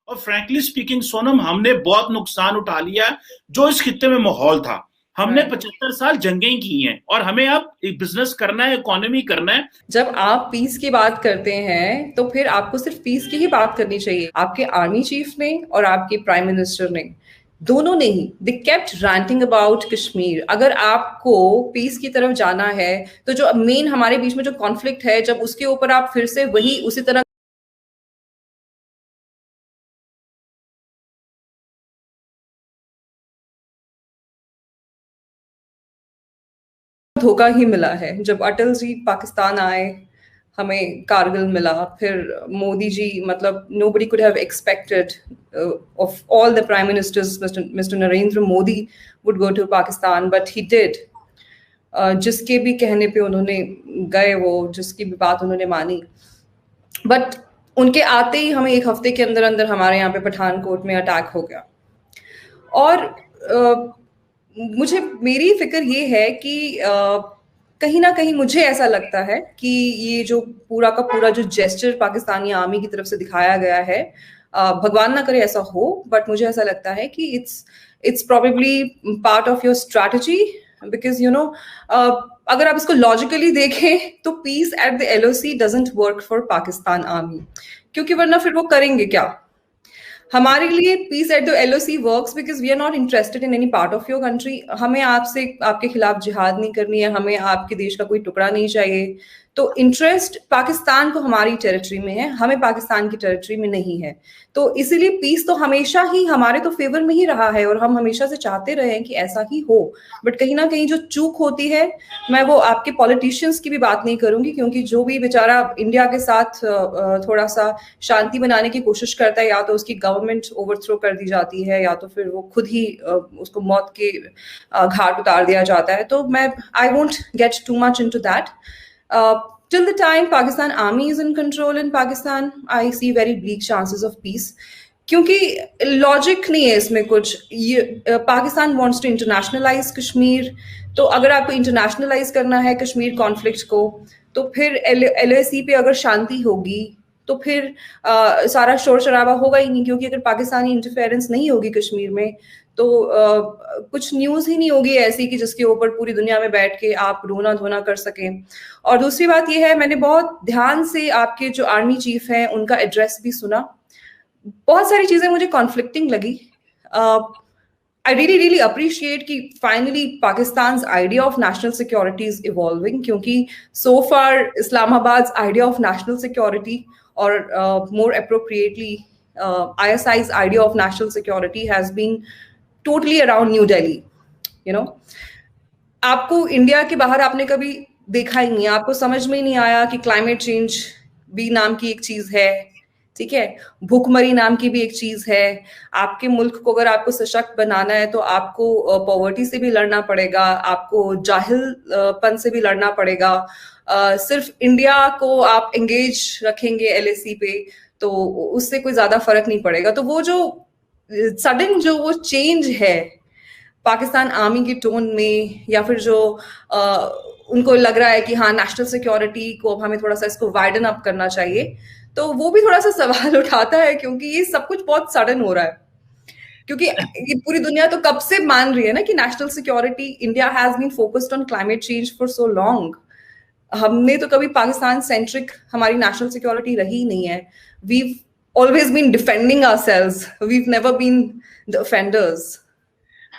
और frankly speaking Sonam, हमने बहुत नुकसान उठा लिया जो इस खित्ते में माहौल था। हमने 75 साल जंगें की हैं और हमें अब बिजनेस करना है, इकोनॉमी करना है। जब आप पीस की बात करते हैं तो फिर आपको सिर्फ पीस की ही बात करनी चाहिए। आपके आर्मी चीफ ने और आपके प्राइम मिनिस्टर ने, दोनों ने ही, they kept ranting about Kashmir. अगर आपको पीस की तरफ जाना है तो जो मेन हमारे बीच में जो कॉन्फ्लिक्ट है, जब उसके ऊपर आप फिर से वही उसी तरह धोखा ही मिला है। जब अटल जी पाकिस्तान आए, हमें कारगिल मिला, फिर मोदी जी, मतलब nobody could have expected of all the prime ministers Mr. Narendra Modi would go to Pakistan, but he did. जिसके भी कहने पे उन्होंने गए, वो जिसकी भी बात उन्होंने मानी, बट उनके आते ही हमें एक हफ्ते के अंदर अंदर हमारे यहाँ पे पठानकोट में अटैक हो गया। और मुझे, मेरी फिक्र ये है कि कहीं ना कहीं मुझे ऐसा लगता है कि ये जो पूरा का पूरा जो जेस्चर पाकिस्तानी आर्मी की तरफ से दिखाया गया है, भगवान ना करे ऐसा हो, बट मुझे ऐसा लगता है कि it's probably part of your strategy, because अगर आप इसको लॉजिकली देखें तो peace at the LOC doesn't work for Pakistan army, क्योंकि वरना फिर वो करेंगे क्या? हमारे लिए peace at the LOC works because we are not interested in any part of your country. हमें आपसे, आपके खिलाफ जिहाद नहीं करनी है, हमें आपके देश का कोई टुकड़ा नहीं चाहिए। तो इंटरेस्ट पाकिस्तान को हमारी टेरिटरी में है, हमें पाकिस्तान की टेरिटरी में नहीं है। तो इसीलिए पीस तो हमेशा ही हमारे तो फेवर में ही रहा है और हम हमेशा से चाहते रहे हैं कि ऐसा ही हो। बट कहीं ना कहीं जो चूक होती है, मैं वो आपके पॉलिटिशियंस की भी बात नहीं करूंगी, क्योंकि जो भी बेचारा इंडिया के साथ थोड़ा सा शांति बनाने की कोशिश करता है, या तो उसकी गवर्नमेंट ओवरथ्रो कर दी जाती है, या तो फिर वो खुद ही उसको मौत के घाट उतार दिया जाता है। तो मैं, I won't get too much into that. Till the time Pakistan army is in control in Pakistan, I see very bleak chances of peace. क्योंकि लॉजिक नहीं है इसमें कुछ। ये Pakistan wants to internationalize Kashmir, तो अगर आपको इंटरनेशनलाइज करना है कश्मीर कॉन्फ्लिक्ट को, तो फिर एलओसी पे अगर शांति होगी तो फिर सारा शोर शराबा होगा ही नहीं, क्योंकि अगर पाकिस्तानी इंटरफेरेंस नहीं होगी कश्मीर में तो कुछ न्यूज़ ही नहीं होगी ऐसी कि जिसके ऊपर पूरी दुनिया में बैठ के आप रोना धोना कर सकें। और दूसरी बात यह है, मैंने बहुत ध्यान से आपके जो आर्मी चीफ हैं उनका एड्रेस भी सुना, बहुत सारी चीजें मुझे कॉन्फ्लिक्टिंग लगी। I really really appreciate कि finally Pakistan's idea of national security is evolving, क्योंकि so far Islamabad's idea of national security, or more appropriately ISI's idea of national security has been totally around New Delhi, you know। आपको India के बाहर आपने कभी देखा ही नहीं, आपको समझ में ही नहीं आया कि क्लाइमेट चेंज भी नाम की एक चीज है, ठीक है, भूखमरी नाम की भी एक चीज है। आपके मुल्क को अगर आपको सशक्त बनाना है तो आपको पॉवर्टी से भी लड़ना पड़ेगा, आपको जाहिलपन से भी लड़ना पड़ेगा। सिर्फ इंडिया को आप एंगेज रखेंगे एलएसी पे तो उससे कोई ज्यादा फर्क नहीं पड़ेगा। तो वो जो सडन जो वो चेंज है पाकिस्तान आर्मी की टोन में, या फिर जो उनको लग रहा है कि हाँ नेशनल सिक्योरिटी को अब हमें थोड़ा सा इसको वाइडन अप करना चाहिए, तो वो भी थोड़ा सा सवाल उठाता है, क्योंकि ये सब कुछ बहुत सडन हो रहा है। क्योंकि ये पूरी दुनिया तो कब से मान रही है ना कि national security, India has been focused on climate change for so long. हमने तो कभी पाकिस्तान सेंट्रिक हमारी नेशनल सिक्योरिटी रही नहीं है। We've always been defending ourselves, we've never been the offenders.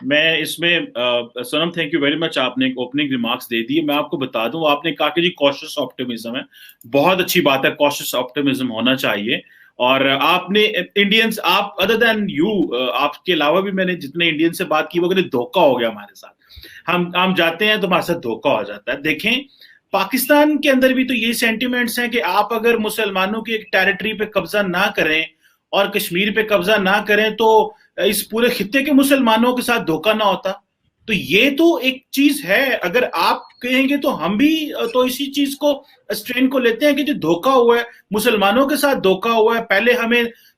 मैं इसमें Sonam, thank you very much, आपने एक ओपनिंग रिमार्क्स दे दिए। मैं आपको बता दूं, आपने कहा कि जी कॉशियस ऑप्टिमिज्म है, बहुत अच्छी बात है, कॉशियस ऑप्टिमिज्म होना चाहिए। और आपने इंडियंस, आप अदर देन यू, आपके अलावा भी मैंने जितने इंडियन से बात की वो कहते धोखा हो गया हमारे साथ, हम जाते हैं तो हमारे साथ धोखा हो जाता है। देखें, पाकिस्तान के अंदर भी तो ये सेंटिमेंट्स हैं कि आप अगर मुसलमानों की एक टेरिटरी पे कब्जा ना करें और कश्मीर पे कब्जा ना करें तो इस पूरे खित्ते के मुसलमानों के साथ धोखा ना होता। तो ये तो एक चीज है, अगर आप कहेंगे तो हम भी तो इसी चीज को, स्ट्रेन को लेते हैं कि जो धोखा हुआ है, मुसलमानों के साथ धोखा हुआ है। पहले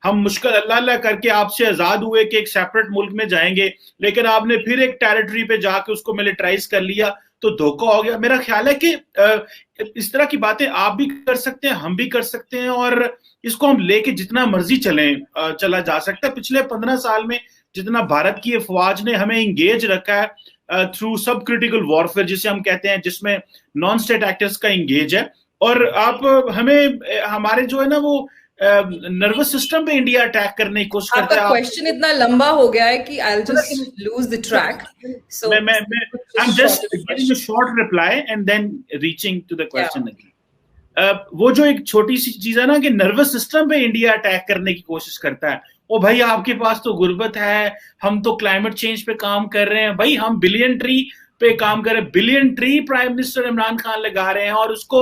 हम मुश्किल अल्लाह अल्लाह करके आपसे आजाद हुए कि एक सेपरेट मुल्क में जाएंगे, लेकिन आपने फिर एक टेरिटरी पे जाके उसको मिलिटराइज कर लिया। तो धोखा हो गया। मेरा ख्याल है कि इस तरह की बातें आप भी कर सकते हैं, हम भी कर सकते हैं, और इसको हम लेके जितना मर्जी चला जा सकता है। पिछले 15 साल में जितना भारत की अफवाज ने हमें इंगेज रखा है थ्रू सब क्रिटिकल वॉरफेयर जिसे हम कहते हैं, जिसमें नॉन स्टेट एक्टर्स का इंगेज है, और आप हमें हमारे जो है ना वो नर्वस सिस्टम पे इंडिया अटैक करने की कोशिश करता है। आपका क्वेश्चन इतना लंबा हो गया है कि I'll just lose the track. So I'm just giving a short reply and then reaching to the question again. वो जो एक छोटी सी चीज है ना कि नर्वस सिस्टम पे इंडिया अटैक करने की कोशिश करता है, ओ भाई आपके पास तो गुर्बत है, हम तो क्लाइमेट चेंज पे काम कर रहे हैं, भाई हम बिलियन ट्री पे काम कर रहे हैं, billion tree prime minister Imran Khan लगा रहे हैं, और उसको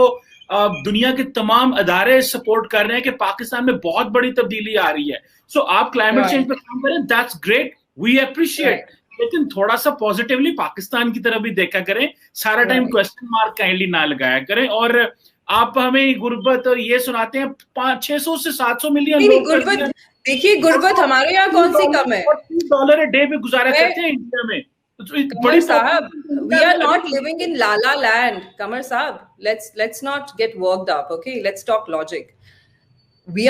दुनिया के तमाम अदारे सपोर्ट कर रहे हैं कि पाकिस्तान में बहुत बड़ी तब्दीली आ रही है। सो आप क्लाइमेट चेंज पे काम करें, दैट्स ग्रेट, वी अप्रिशिएट, लेकिन थोड़ा सा पॉजिटिवली पाकिस्तान की तरफ भी देखा करें, सारा टाइम क्वेश्चन मार्क काइंडली ना लगाया करें। और आप हमें गुर्बत और ये सुनाते हैं 600 से 700 मिलियन लोग, देखिए गुर्बत हमारे यहाँ कौन सी कम है, $3 डे पे गुजारा करते हैं इंडिया में। Qamar Sahab, we are not living in La La Land. Qamar Sahab, let's not get worked up, okay? Let's talk logic. I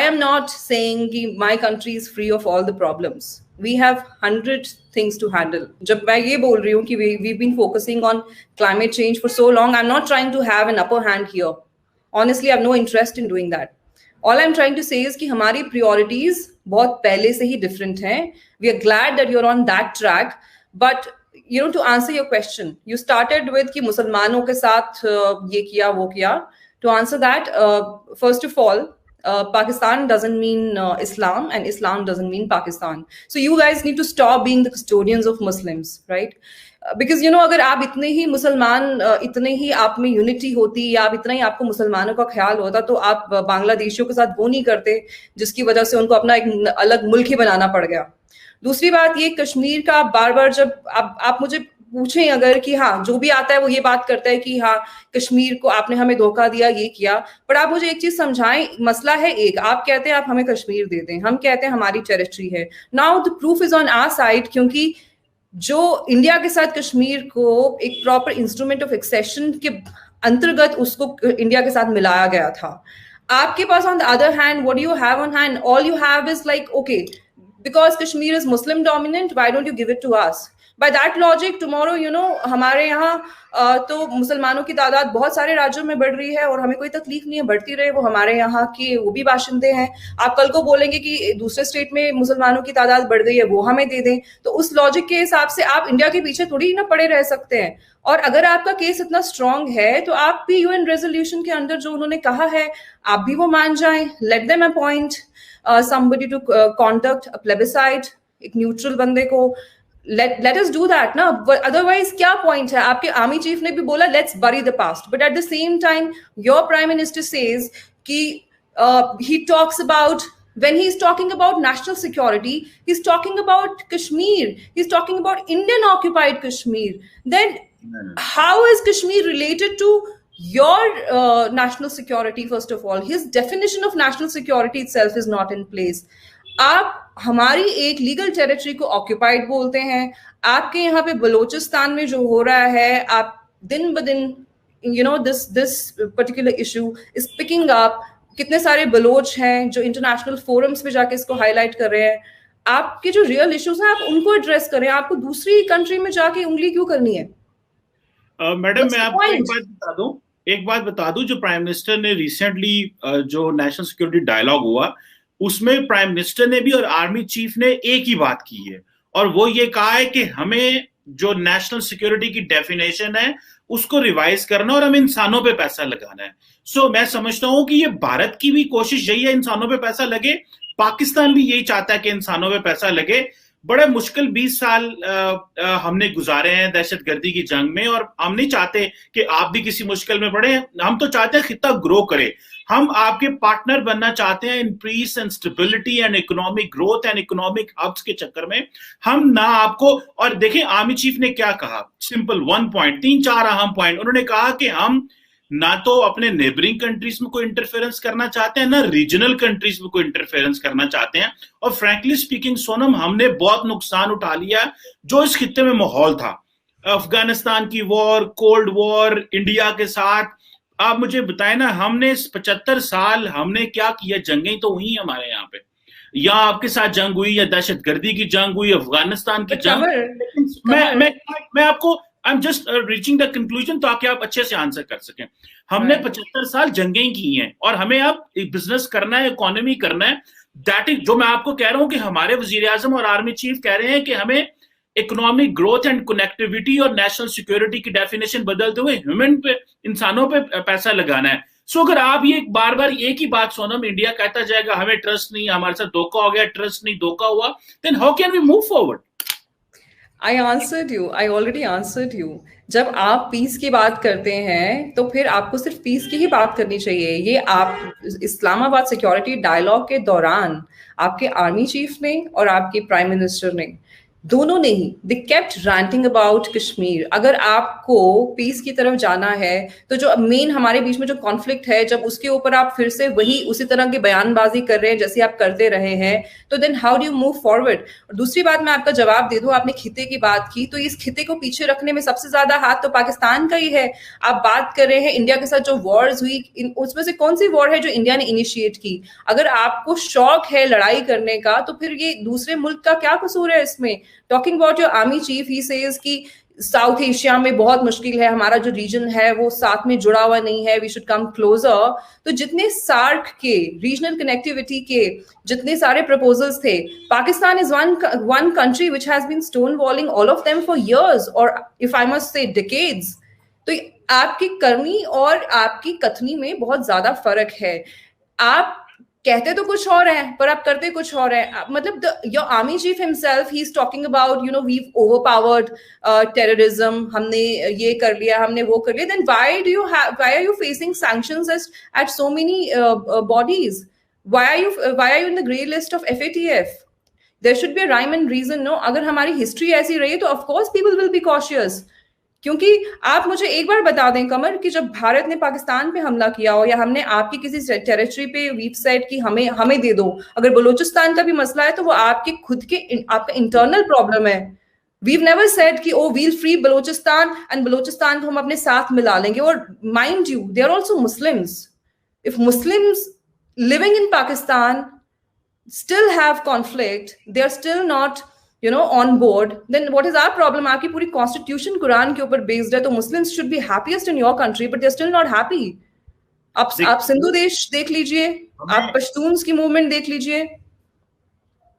am not saying that my country is free of all the problems. We have 100 things to handle. जब मैं ये बोल रही हूँ कि we've been focusing on climate change for so long, I'm not trying to have an upper hand here. Honestly, I have no interest in doing that. All I'm trying to say is कि हमारी priorities बहुत पहले से ही different हैं. We are glad that you're on that track, but you know, to answer your question, you started with कि मुसलमानों के साथ ये किया वो किया. To answer that, first of all, Pakistan doesn't mean Islam, and Islam doesn't mean Pakistan. So you guys need to stop being the custodians of Muslims, right? Because you know, अगर आप इतने ही मुसलमान, इतने ही आप में यूनिटी होती, या आप इतना ही आपको मुसलमानों का ख्याल होता, तो आप बांग्लादेशियों के साथ वो नहीं करते जिसकी वजह से उनको अपना एक अलग मुल्क ही बनाना पड़ गया। दूसरी बात ये, कश्मीर का बार बार जब आप मुझे पूछें अगर कि हाँ जो भी आता है वो ये बात करता है कि हाँ कश्मीर को आपने हमें धोखा दिया, ये किया, पर आप मुझे एक चीज समझाएं, मसला है एक, आप कहते हैं आप हमें कश्मीर दे दें, हम कहते हैं हमारी टेरिटरी है। Now the proof is on our side, क्योंकि जो इंडिया के साथ कश्मीर को एक प्रॉपर इंस्ट्रूमेंट ऑफ एक्सेशन के अंतर्गत उसको इंडिया के साथ मिलाया गया था। आपके पास on the other hand, what you have on hand, all you have is like, okay because Kashmir is Muslim dominant, why don't you give it to us? By that logic, tomorrow, you know, हमारे यहाँ तो मुसलमानों की तादाद बहुत सारे राज्यों में बढ़ रही है और हमें कोई तकलीफ नहीं है, बढ़ती रहे, वो हमारे यहाँ के वो भी बाशिंदे हैं। आप कल को बोलेंगे कि दूसरे स्टेट में मुसलमानों की तादाद बढ़ गई है, वो हमें दे दें, तो उस लॉजिक के हिसाब से आप इंडिया के पीछे थोड़ी ना पड़े रह सकते हैं। और अगर आपका केस इतना स्ट्रांग है तो आप भी यूएन रेजोल्यूशन के अंदर जो उन्होंने कहा है आप भी वो मान जाएं, let them appoint somebody to conduct a plebiscite, एक न्यूट्रल बंदे को, let us do that ना। otherwise क्या point है? आपके आर्मी चीफ ने भी बोला let's bury the past, but at the same time your prime minister says कि he talks about, when he's talking about national security, he's talking about Kashmir, he's talking about Indian occupied Kashmir. Then how is Kashmir related to your national security? First of all, his definition of national security itself is not in place. आप हमारी एक legal territory को occupied बोलते हैं, आपके यहाँ पे बलोचिस्तान में जो हो रहा है, आप दिन ब दिन you know this particular issue is picking up, कितने सारे बलोच हैं जो इंटरनेशनल फोरम्स पे जाके इसको हाईलाइट कर रहे हैं। आपके जो रियल इश्यूज हैं आप उनको एड्रेस करें, आपको दूसरी कंट्री में जाके उंगली क्यों करनी है? मैडम मैं आपको एक बात बता दूं, जो प्राइम मिनिस्टर ने रिसेंटली जो नेशनल सिक्योरिटी डायलॉग हुआ उसमें प्राइम मिनिस्टर ने भी और आर्मी चीफ ने एक ही बात की है, और वो ये कहा है कि हमें जो नेशनल सिक्योरिटी की डेफिनेशन है उसको रिवाइज करना और हमें इंसानों पे पैसा लगाना है। सो मैं समझता हूं कि ये भारत की भी कोशिश यही है, इंसानों पे पैसा लगे, पाकिस्तान भी यही चाहता है कि इंसानों पे पैसा लगे। बड़े मुश्किल 20 साल हमने गुजारे हैं दहशतगर्दी की जंग में, और हम नहीं चाहते कि आप भी किसी मुश्किल में पड़े। हम तो चाहते हैं खित्ता ग्रो करे, हम आपके पार्टनर बनना चाहते हैं in peace and stability and economic growth and economic hubs के चक्कर में। हम ना आपको, और देखें आर्मी चीफ ने क्या कहा, सिंपल 1 पॉइंट, 3-4 अहम पॉइंट उन्होंने कहा कि हम ना तो अपने नेबरिंग कंट्रीज में कोई इंटरफेरेंस करना चाहते हैं, ना रीजनल कंट्रीज में कोई इंटरफेरेंस करना चाहते हैं। और फ्रैंकली स्पीकिंग सोनम, हमने बहुत नुकसान उठा लिया जो इस खित्ते में माहौल था। अफगानिस्तान की वॉर, कोल्ड वॉर इंडिया के साथ, आप मुझे बताएं ना, हमने 75 साल हमने क्या किया? जंगें तो हुई हमारे यहाँ पे, या आपके साथ जंग हुई, या दहशतगर्दी की जंग हुई, अफगानिस्तान की जंग। लेकिन मैं आपको, I am just reaching the conclusion ताकि आप अच्छे से आंसर कर सकें। हमने 75 साल जंगें की हैं और हमें अब बिजनेस करना है, इकोनॉमी करना है। दैट इज जो मैं आपको कह रहा हूं कि हमारे वजीर आजम और आर्मी चीफ कह रहे हैं कि हमें इकोनॉमिक ग्रोथ एंड कनेक्टिविटी और नेशनल सिक्योरिटी की डेफिनेशन बदलते हुए ह्यूमन पे, इंसानों पे पैसा लगाना है। सो अगर आप ये बार बार एक ही बात सोनम, इंडिया कहता जाएगा हमें ट्रस्ट नहीं, हमारे साथ धोखा हो गया, ट्रस्ट नहीं, धोखा हुआ, then how can we move forward? I answered you. I already answered you. जब आप पीस की बात करते हैं तो फिर आपको सिर्फ पीस की ही बात करनी चाहिए। ये आप इस्लामाबाद सिक्योरिटी डायलॉग के दौरान आपके आर्मी चीफ ने और आपके प्राइम मिनिस्टर ने, दोनों ने ही, they kept ranting about Kashmir. अगर आपको पीस की तरफ जाना है तो जो मेन हमारे बीच में जो कॉन्फ्लिक्ट है, जब उसके ऊपर आप फिर से वही उसी तरह की बयानबाजी कर रहे हैं जैसे आप करते रहे हैं, तो then how do you move forward? और दूसरी बात मैं आपका जवाब दे दूं, आपने खिते की बात की, तो इस खिते को पीछे रखने में सबसे ज्यादा हाथ तो पाकिस्तान का ही है। आप बात कर रहे हैं इंडिया के साथ जो वॉर्स हुई, उसमें से कौन सी वॉर है जो इंडिया ने इनिशिएट की? अगर आपको शौक है लड़ाई करने का तो फिर ये दूसरे मुल्क का क्या कसूर है इसमें? Talking about your army chief, he says कि साउथ एशिया में बहुत मुश्किल है, हमारा जो रीजन है वो साथ में जुड़ा हुआ नहीं है, वी शुड कम क्लोजर। तो जितने सार्क के रीजनल कनेक्टिविटी के जितने सारे प्रपोजल्स थे, Pakistan is one country which has been stonewalling all of them for years, और if I must say decades. तो आपकी करनी और आपकी कथनी में बहुत ज्यादा फर्क है। आप कहते तो कुछ और है पर आप करते कुछ और है। मतलब your army chief himself, he is talking about, you know, we overpowered terrorism, हमने ये कर लिया, हमने वो कर लिया। Then why are you facing sanctions at so many bodies? Why are you in the grey list of FATF? There should be a rhyme and reason, no? अगर हमारी हिस्ट्री ऐसी रही तो of course people will be cautious. क्योंकि आप मुझे एक बार बता दें कमर, कि जब भारत ने पाकिस्तान पे हमला किया हो या हमने आपकी किसी टेरिटरी पे वीव सेट की हमें दे दो, अगर बलूचिस्तान का भी मसला है तो वो आपके खुद के आपका इंटरनल प्रॉब्लम है। वीव नेवर सेड कि oh we'll free Balochistan and Balochistan को हम अपने साथ मिला लेंगे। और mind you, they are also Muslims. If Muslims living in Pakistan still have conflict, they are still not, you know, on board, then what is our problem? आपकी पूरी constitution कुरान के ऊपर based है, तो Muslims should be happiest in your country, but they're still not happy. आप सिंधु देश देख लीजिए, आप पश्तून्स की मूवमेंट देख लीजिए।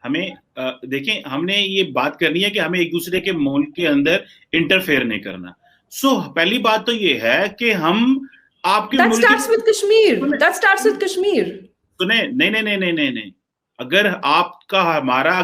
हमें देखें, हमने ये बात करनी है कि हमें एक दूसरे के मुल्क के अंदर इंटरफेयर नहीं करना। सो पहली बात तो ये है कि हम आपके That starts with Kashmir. That starts with Kashmir. सुने, नहीं, अगर आपका हमारा